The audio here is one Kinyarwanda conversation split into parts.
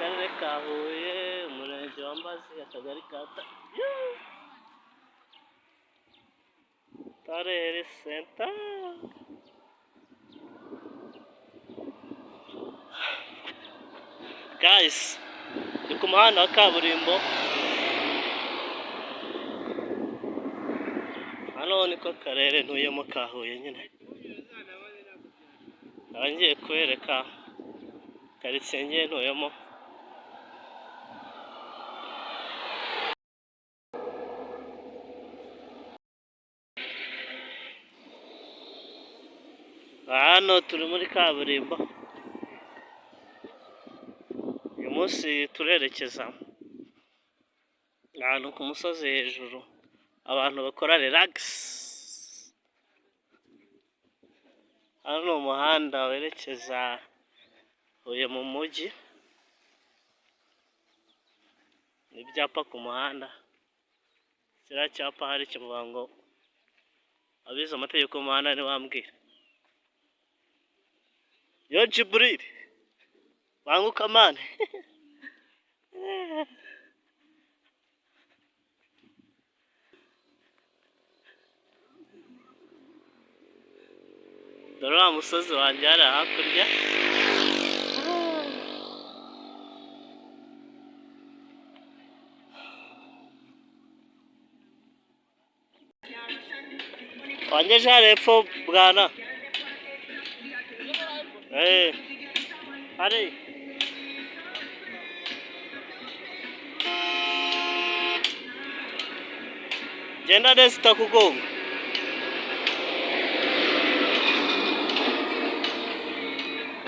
Akarere ka Huye, umurenge wa Mbazi, akagari ka Tarere Center. Guys, ni ku muhanda wa kaburimbo. Hano niko akarere ntuyemo ka Huye nyine. Ngiye kwereka karitsiye ngiye ntuyemo. Hano turi muri kaburimbo. Uyu munsi turerekeza ahantu ku musozi hejuru abantu bakora relax. Hano ni umuhanda werekeza Huye mu mujyi. Ibyapa ku muhanda. Kiriya cyapa hari kivuga ngo abize amategeko y'umuhanda ntibambwira. Yo Jibril, banguka mane. Dore wa musozi wanjye hari hakurya. Wangeje hano hepfo bwana. Hari. Genda neza utakugonga.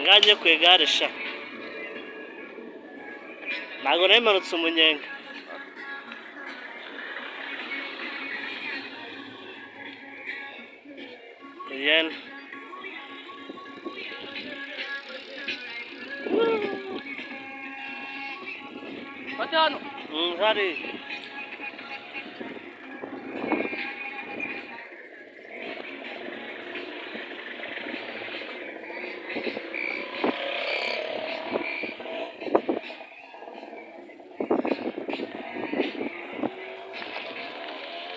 Ngajye ku igare sha. Ntabwo nayimanutse umunyenga. Tugenda. Bate hano? Hari.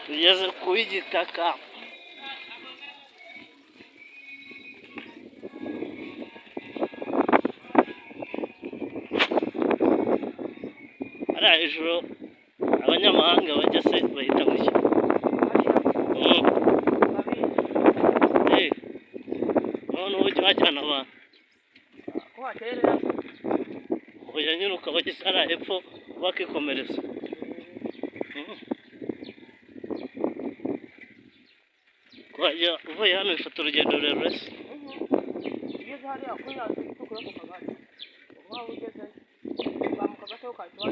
Tugeze ku Igitaka. Hariya hejuru abanyamahanga bajya se bahita mu cyo. None ujya wajyana abantu. Ko haterera? Oya nyine ukabageza hariya hepfo bakikomereza. Wajya uvuye hano bifata urugendo rurerure se. Ugeze hariya kuri ya tukura ku kagari. Waba ugeze uzamuka gato ukahita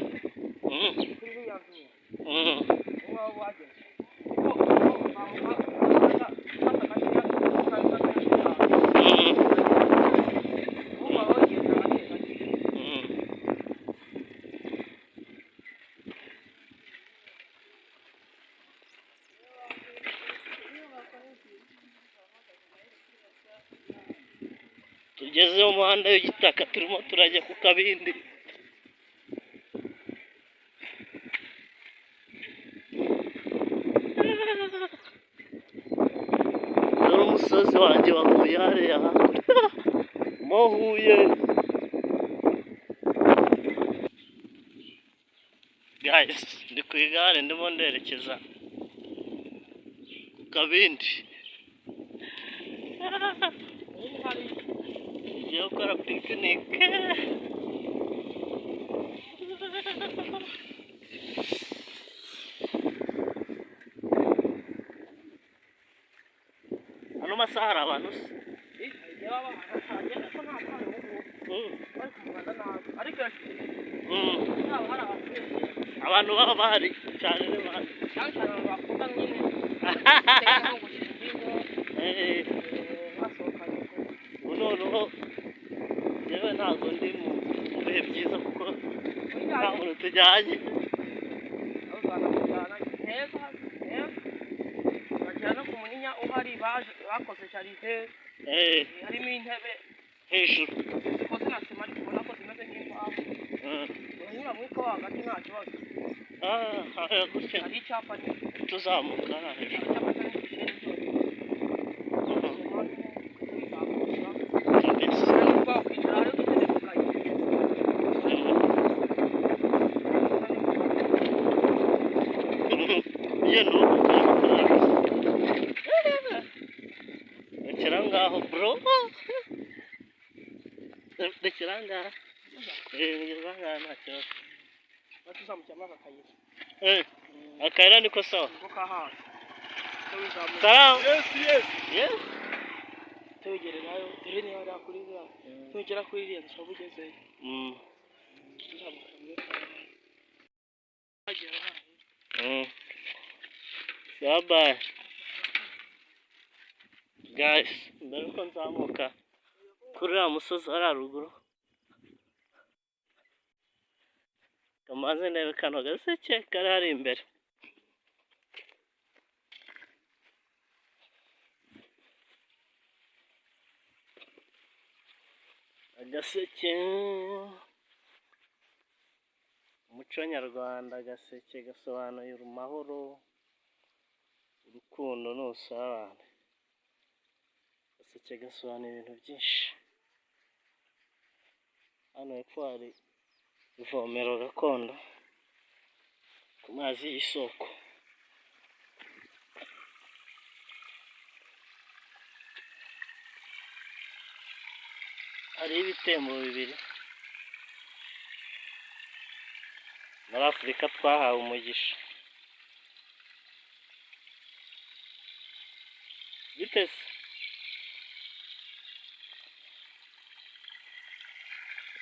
kuri iriya nzu. Waba wageze. Tugeze mu muhanda w'igitaka turimo turajya ku Kabindi. Dore umusozi wanjye wa Huye hariya hakurya. Mo Huye. Guys, ndi ku igare ndimo nderekeza ku Kabindi. Ngiye gukora picnic. Hano masaha hari abantu se? Abantu baba bahari cyane n'abandi. Noneho yewe ntabwo ndi mu bihe byiza kuko nta muntu tujyanye. Bajyana ku Munyinya uhari bakoze jaride. Harimo intebe hejuru. zikoze na sima ariko ubona ko zimeze nk'imbaho. mwiko hagati nta kibazo. Gutya Hari icyapa tuzamuka hejuru. Rekera ngaho bro, rekera ngaho, rekera ngaho nta kibazo. Tuzamukiramo aka kayira. Akayira niko sawa. Niko kahasi. Salamu. Yes. Tugererayo, dore niyo ari kuri za. Tugera kuri iriya nzu ugezeyo. Bye. Guys, mbere ko nzamuka kuri uriya musozi hariya ruguru, kamaze ndebe kano gaseke kari hari imbere. Agaseke, umuco nyarwanda, agaseke gasobanuye amahoro, urukundo n'ubusabane. Agaseke gasobanuye ibintu byinshi. Hano hepfo hari ivomero gakondo ku mazi y'isoko. Hari ibitembo bibiri. Muri Afurika twahawe umugisha. Bitese.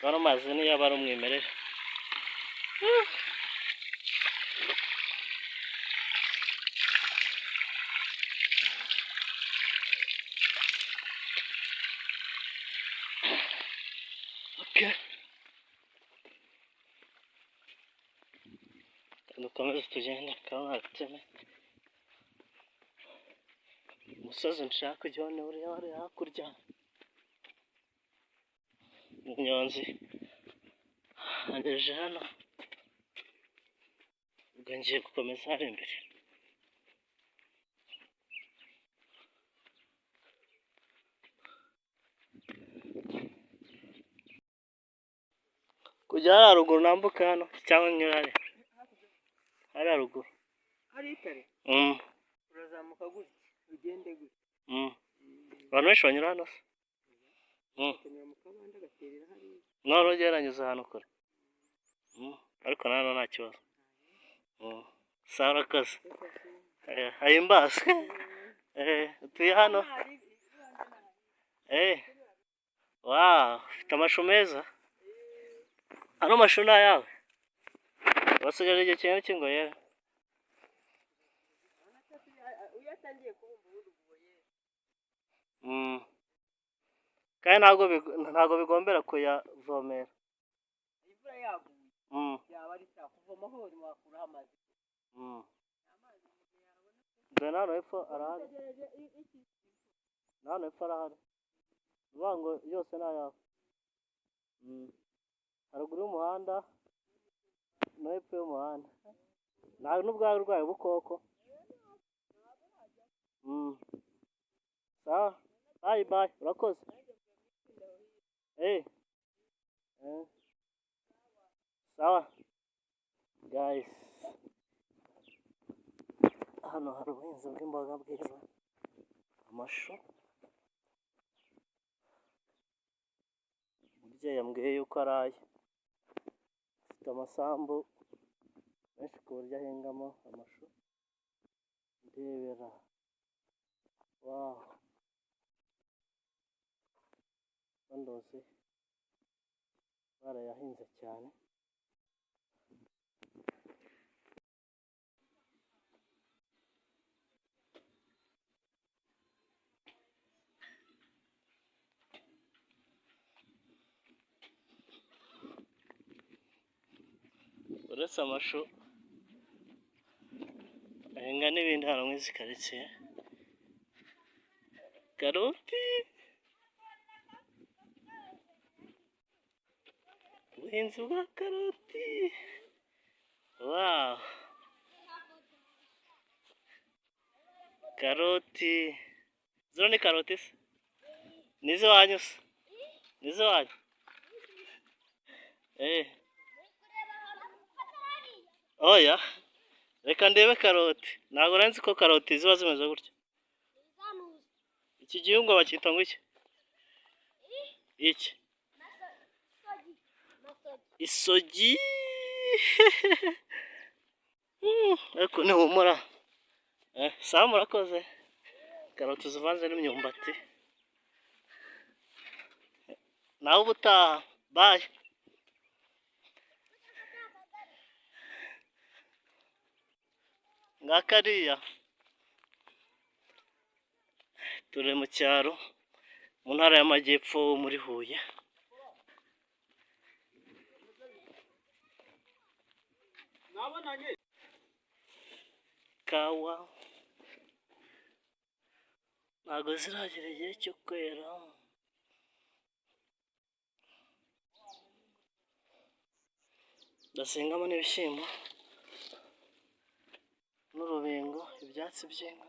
Kano mazi niyo aba ari umwimerere. Okay. Dukomeze tugende karateme. Umusozi nshaka kujyaho ni uriya wari hakurya. Umunyonzi angejeje hano. Ubwo ngiye gukomeza hari imbere. Kujya hariya ruguru nambuka hano cyangwa nyura hariya? Hariya ruguru. Hari itare? Urazamuka gutya, ugende gutya. Abantu benshi banyura hano se? Ukanyura mu kabande agaterera hariya. None ugereranyije ahantu kure. Ariko na hano nta kibazo. Sawa urakoze. Ahimbaze. Utuye hano? Wow, ufite amashu meza. Ano mashu ni ayawe? Wasigaje igihe kingana iki ngo yere? Uyatangiye kubumba urugo yere. Kandi ntabwo bigombera kuyavomera. Imvura yaguye. Yaba ari cya kuvoma aho uri wakuraho amazi. Dore hano hepfo arahari. Hano hepfo arahari. Uvuga ngo yose ni ayawe. Haruguru y'umuhanda no hepfo y'umuhanda. Ntabwo n'ubwawe urwaye ubukoko. Sawa. Bye. Urakoze. Sawa. Guys. Hano hari ubuhinzi bw'imboga bwiza. Amashu. Umubyeyi yambwiye yuko araye. Afite amasambu menshi ku buryo ahingamo amashu. Ndebera. Wow. Ndoze barayahinze cyane. Uretse amashu ahinga n'ibindi hano muri izi karitsiye. Karoti. ubuhinzi bwa karoti. Wawu, karoti. Zino ni karoti se? Ni iz'iwanyu se? Ni iz'iwanyu? Oya, reka ndebe karoti. Ntabwo nari nzi ko karoti ziba zimeze gutya. Iki gihingwa bacyita ngo iki? Iki? Isogi. Ariko ntihumura. Sawa murakoze. Karoti zivanze n'imyumbati. Nawe ubutaha. Bye. Ngakariya turi mu cyaro mu ntara y'amajyepfo muri Huye. Kawa ntabwo ziragera igihe cyo kwera. Ndasengamo n'ibishyimbo n'urubingo, ibyatsi by'inka,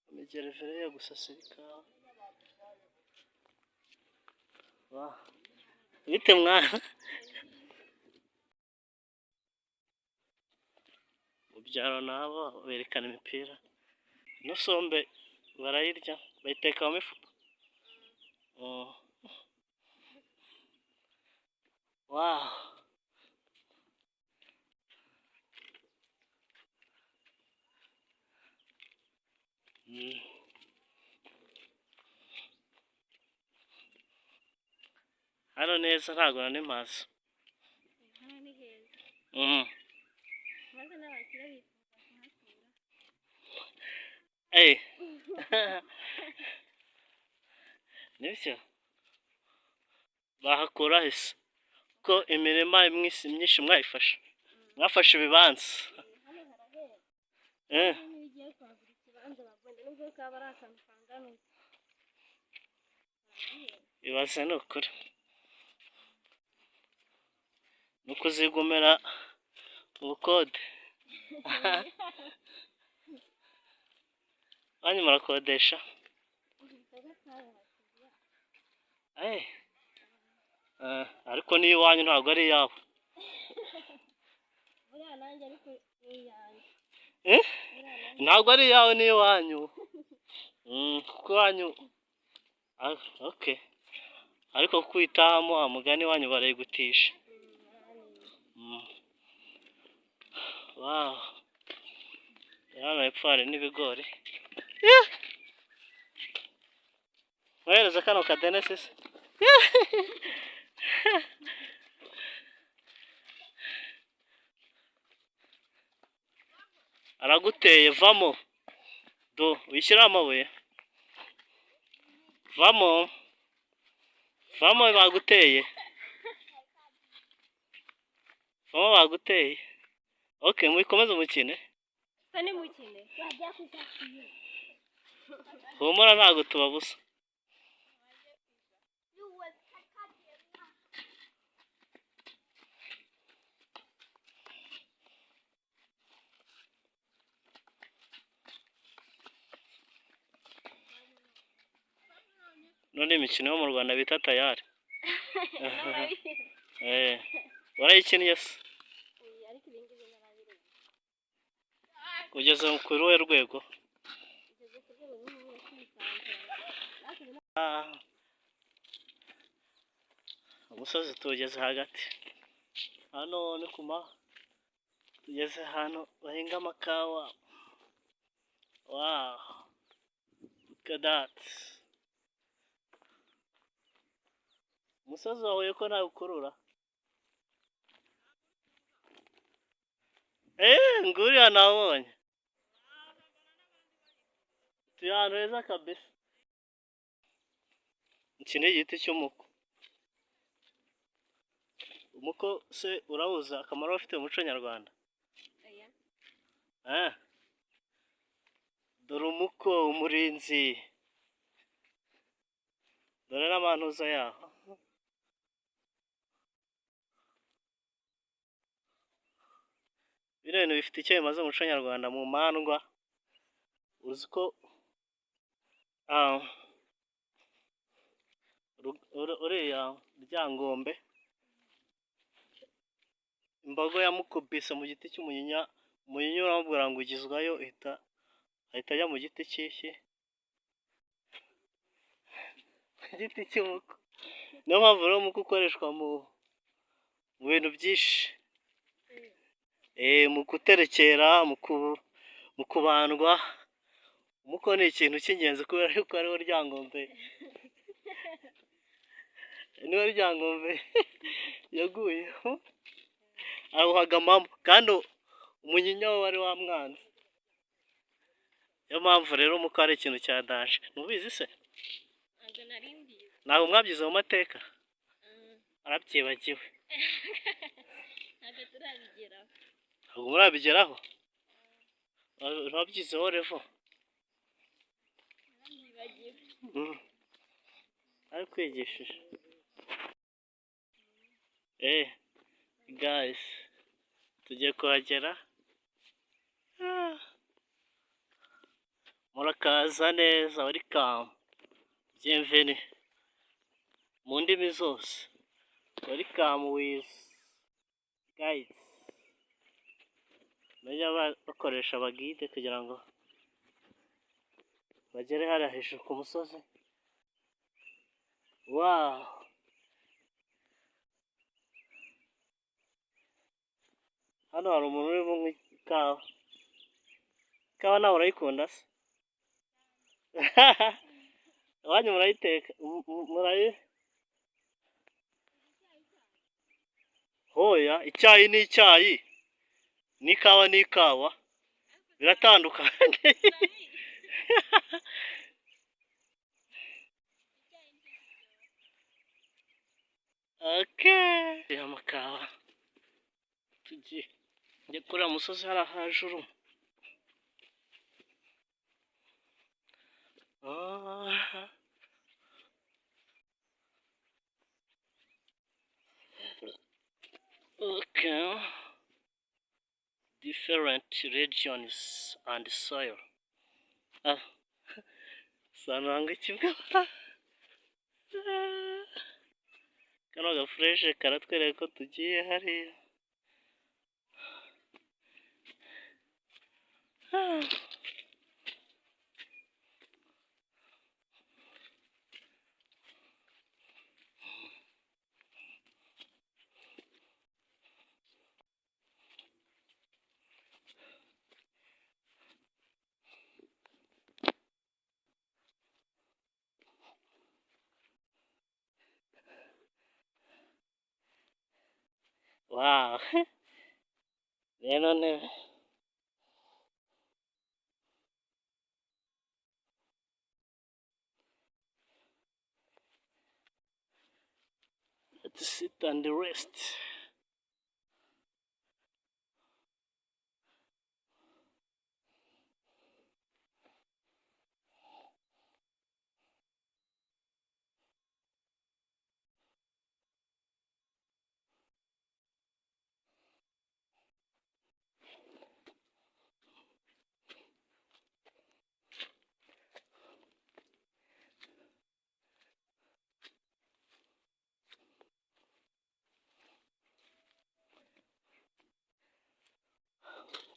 imigerevere yo gusasira ikawa. Bite mwana? Mu byaro nabo berekana imipira. Ino sombe barayirya, bayiteka mu mifuka. Wawu. Hano neza ntabwo nari mpazi. Hano ni heza. Maze n'abakire bifuza kuhakura. Nibyo? Bahakura hese ko imirima myinshi mwayifashe. Mwafashe ibibanza. Hano harahera. Niyo ugiye kwagura ikibanza bagwenda nubwo kaba ari akantu kangana uko. Ibaze ni ukuri. Ni ukuzigumira ubukode. Banyu murakodesha? Ariko niyo iwanyu ntabwo ari iyawe. Buriya nanjye ariko ni iyanjye. Ntabwo ari iyawe ni iwanyu. Kuko iwanyu okay. Ariko kwitahamo amugani iwanyu barayigutisha. Wow. Hano hepfo hari n'ibigori. Mwohereze kano kadenesi se? Araguteye vamo. Do wishyira amabuye. Vamo. Vamo baguteye. Vamo baguteye. Okay, mwikomeze umukine. Sani mukine. Wajya kuzakiye. Humura ntabwo tubabusa. None imikino yo mu Rwanda bita tayari. Warayikinnye se? Ariko ibindi bintu narabireba. Ugeze ku ruhe rwego? Ugeze ku rwego rwo kwisanzura. Umusozi tuwugeze hagati. Hano ni tugeze ahantu bahinga amakawa. Wow. Look at that. Umusozi wahuye ko ntawe ukurura. Nguriya nabonye. Turi ahantu heza kabisa. Iki ni igiti cy'umuko. Umuko se urawuza akamaro ufite mu muco nyarwanda? Dore umuko, umurinzi. Dore n'amantuza yaho. bino bintu bifite icyo bimaze mu muco nyarwanda. Mu mandwa uzi ko uriya Ryangombe imbogo yamukubise mu giti cy'umunyinya, umunyinya uramubwira ngo ugizwayo, ahita ajya mu giti cy'iki, igiti cy'umuko. Niyo mpamvu rero umuko ukoreshwa mu bintu byinshi, mu guterekera, mu kubandwa. Umuko ni ikintu cy'ingenzi kubera yuko ariwo Ryangombe niwe Ryangombe yaguyeho awuhagamamo, kandi umunyinya we wari wamwanze. Niyo mpamvu rero umuko ari ikintu cya danje. Ntubizi se? Ntabwo nari mbizi. Ntabwo mwabyize mu mateka? Arabyibagiwe. Ntabwo turabigeraho. Ntabwo murabigeraho? Urabyizeho revo? Narabibagiwe. Ari kwigishije. Guys, tugiye kuhagera. Murakaza neza, welcome. Bienvenue. Mu ndimi zose. Welcome with guides. Bajya bakoresha abagide kugira ngo bagere hariya hejuru ku musozi. Wow! Hano hari umuntu urimo kunywa ikawa. Ikawa nawe urayikunda se? Iwanyu murayiteka? Hoya, icyayi ni icyayi, n'ikawa ni ikawa, biratandukanye. Okay. Amakawa. Tugiye kuri umusozi hariya hejuru. Okay. Different regions and soil. Sananga kimwe. Kano gafresh karatwereka ko tugiye hariya. Wow. Rero ntebe. Let's sit and rest.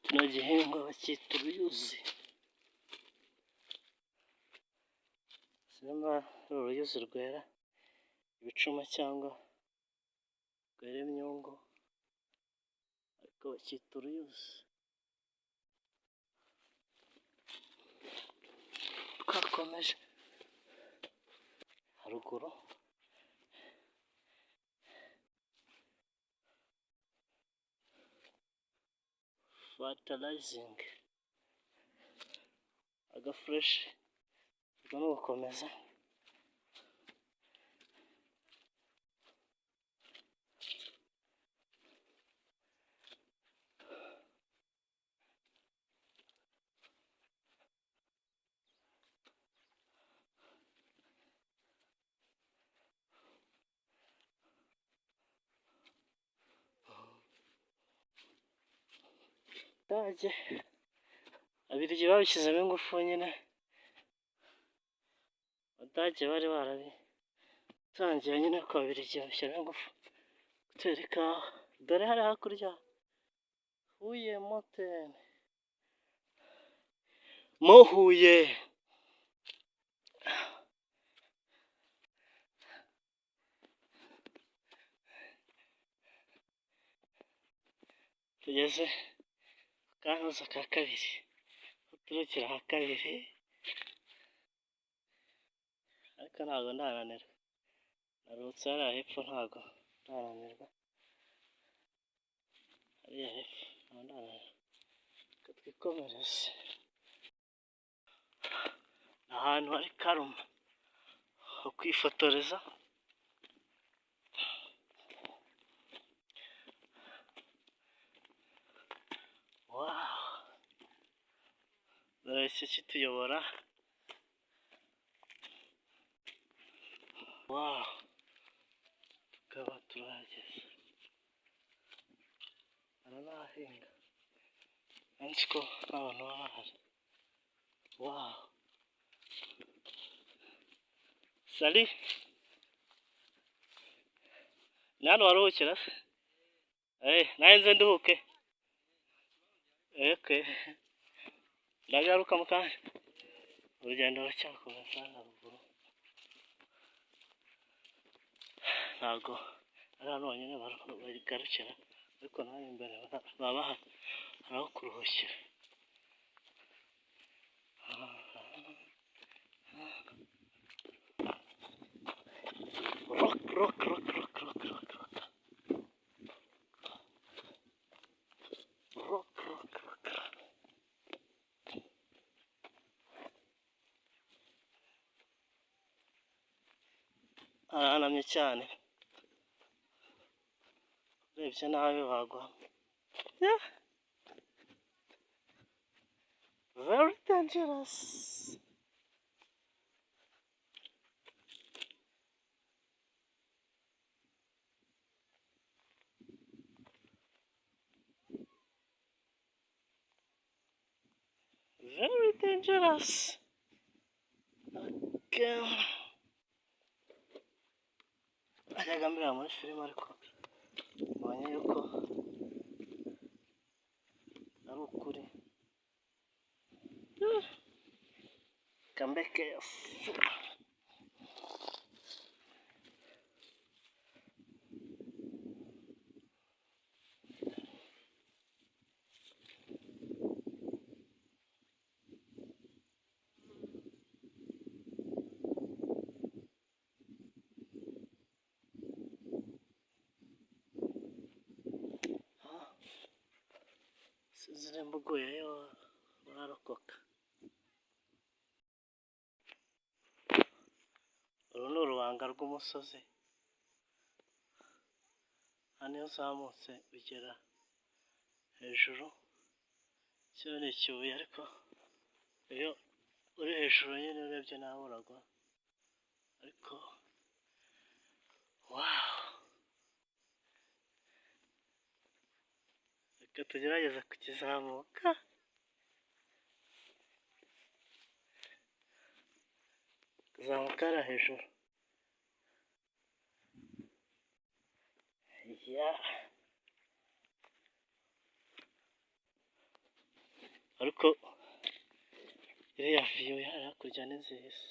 Kino gihingwa bacyita uruyuzi. Sinema uruyuzi rwera ibicuma cyangwa rwera imyungu, ariko bacyita uruyuzi. Twakomeje haruguru. Fertilizing agafresh no gukomeza. Abadage abirigi babishyizemo ingufu nyine, Abadage bari barabitangiye nyine ku Babirigi babishyiramo ingufu gutera ikawa. Dore hari hakurya Huye moteri mo Huye. Tugeze ku Kantuza ka kabiri, uturukira aha kabiri, ariko ntabwo ndananirwa, narutse hariya hepfo ntabwo ndananirwa, hariya hepfo ntabwo ndananirwa, reka twikomereze. Ahantu hari Karuma ho kwifotoreza, dore kituyobora, tukaba turahageze, hano n'ahahinga, nzi ko n'abantu baba bahari. Sali, ni hano waruhukira se? Nanjye nze nduhuke. Ndagaruka mu kanya, urugendo ruracyakomeza haruguru, ntabwo ari hano honyine bagarukira, ariko naho imbere baba bahari aho kuruhukira. Rock. Harahanamye cyane, urebye nabi wagwa. Very dangerous. Very dangerous. Okay. Najyaga mbireba muri filime ariko mbonye yuko ari ukuri. Kambeke ziri mbuguyeyo wararokoka. Uru ni urubanga rw'umusozi, hano iyo uzamutse ugera hejuru, kino ni ikibuye ariko iyo uri hejuru nyine urebye nawe uragwa, ariko reka tugerageze kukizamuka. Kuzamuka hariya hejuru, ariko iriya viyu hariya hakurya ni nziza.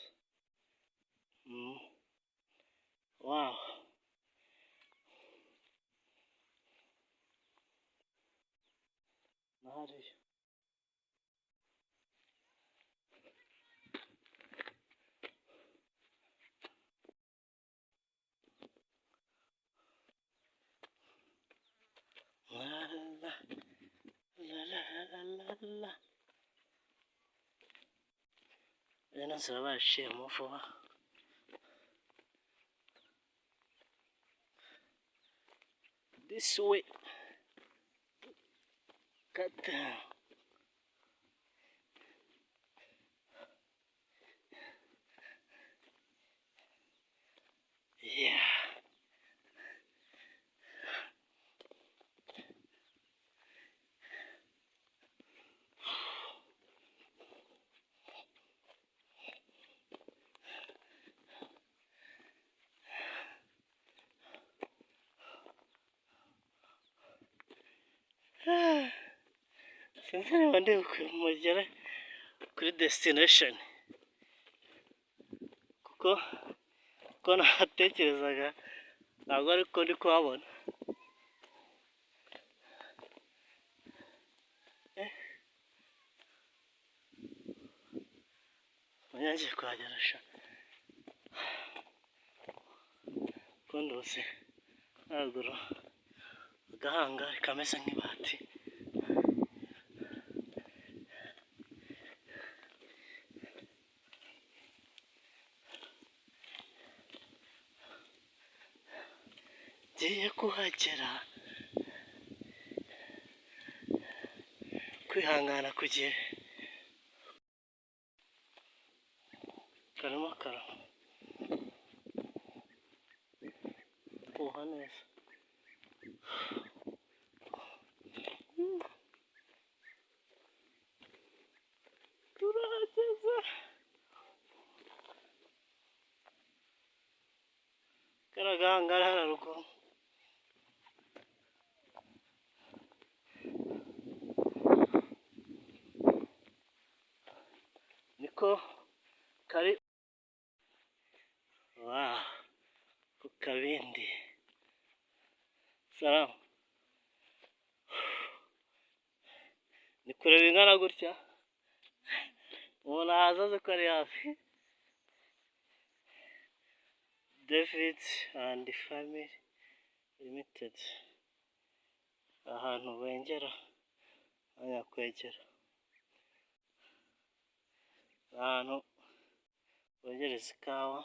Nahariya ino nzira baciyemo vuba. This way. Kata. Yeah. sinzi niba ndi mugere kuri destination kuko natekerezaga ntabwo ariko ndi kuhabona. Ngiye kuhagera sha ko ndose haruguru agahanga kameze nk'ibati. Ngiye kuhagera, kwihangana kugiye karimo kuha neza. Turahageze, kariya gahanga ari haruguru. Niko kari ku Kabindi. Salamu. Ni kure bingana gutya, umuntu ahazaze ko ari hafi. David and Family Limited, ahantu bengera abanyakwegera, ahantu bogereza ikawa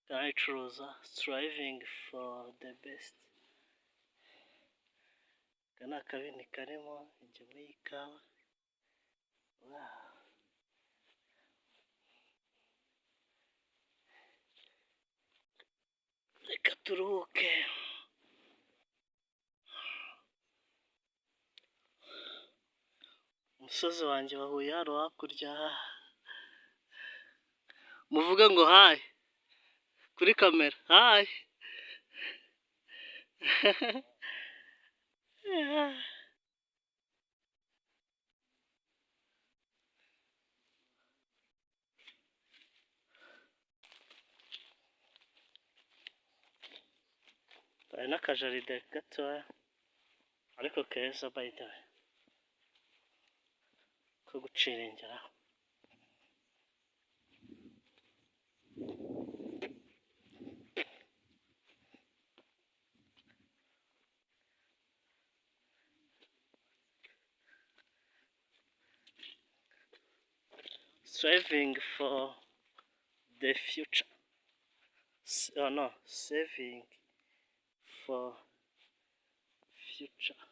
kanayicuruza, striving for the best. Aka ni akabindi karimo ingemwe y'ikawa. Reka turuhuke. Umusozi wanjye wahuye hano hakurya, muvuge ngo hayi kuri kamera, hayi. Hari n'akajaride gatoya ariko keza by the way, ko gucirengeraho. Striving for the future. No, saving for future.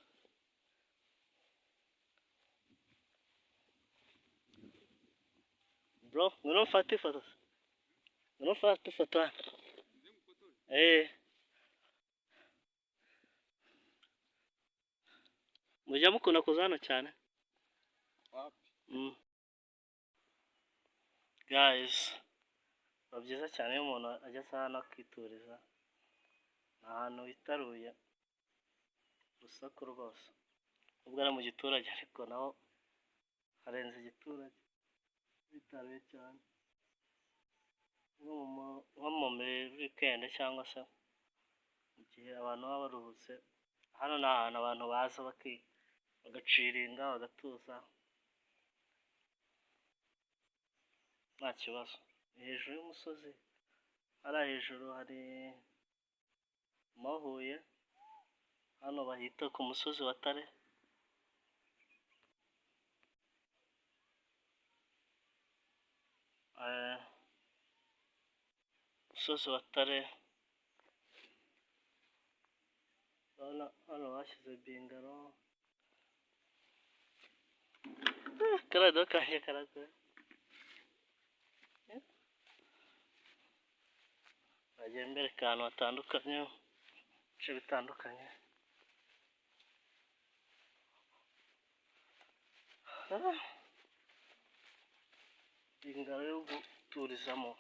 Bro, ngwino mfate ifoto. Ngwino mfate ifoto hano. Mujya mukunda kuza hano cyane? Guys, biba byiza cyane iyo umuntu ageze hano akituriza. Ni ahantu hitaruye, urusaku rwose. Ubwo ari mu giturage ariko naho harenze igiturage, hitaruye cyane. Nko mu weekend cyangwa se mu gihe abantu baba baruhutse, hano ni ahantu abantu baza bagaciringa, bagatuza nta kibazo. Ni hejuru y'umusozi, hariya hejuru hari Huye, hano bahita ku musozi wa Tare. Umusozi wa Tare, hano bashyize bingaro. Karadiyo kanjye karagoye. Bagiye mbereka ahantu hatandukanye, ibice bitandukanye. Bingaro yo guturizamo.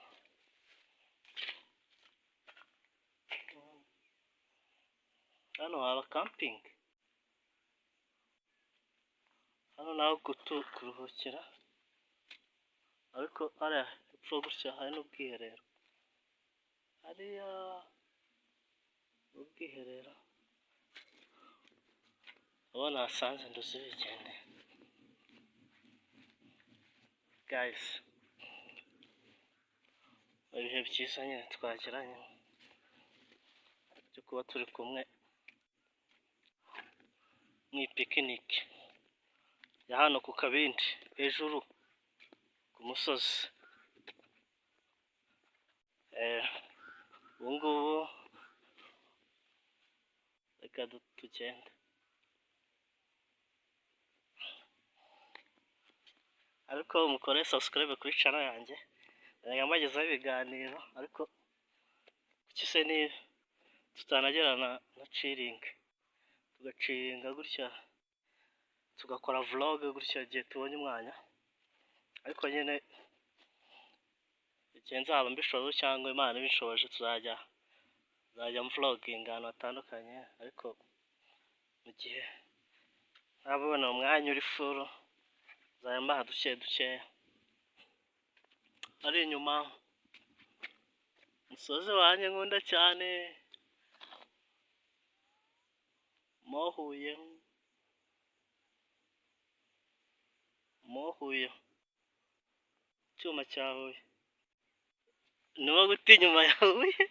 Hano haba camping. hano naho kuruhukira, ariko hariya hepfo gutya hari n'ubwiherero, hariya ubwiherero abo nasanze nduzibigende. Guys, ibihe byiza nyine twagiranye byo kuba turi kumwe mu ipikinike ya hano ku Kabindi hejuru ku musozi. Ubu ngubu reka tugende, ariko mukore subscribe kuri channel yanjye, mbagezaho ibiganiro, ariko kuki se ni tutanagerana na chilling, tugaciringa gutya tugakora vlog gutya igihe tubonye umwanya, ariko nyine igihe nzaba mbishoboye cyangwa Imana ibishoboje tuzajya vloginga ahantu hatandukanye, ariko mu gihe ntabona umwanya uri full nzajya mbaha dukeya. Ari inyuma umusozi wanjye nkunda cyane Huye, icyuma cya Huye, niwo guta inyuma ya Huye.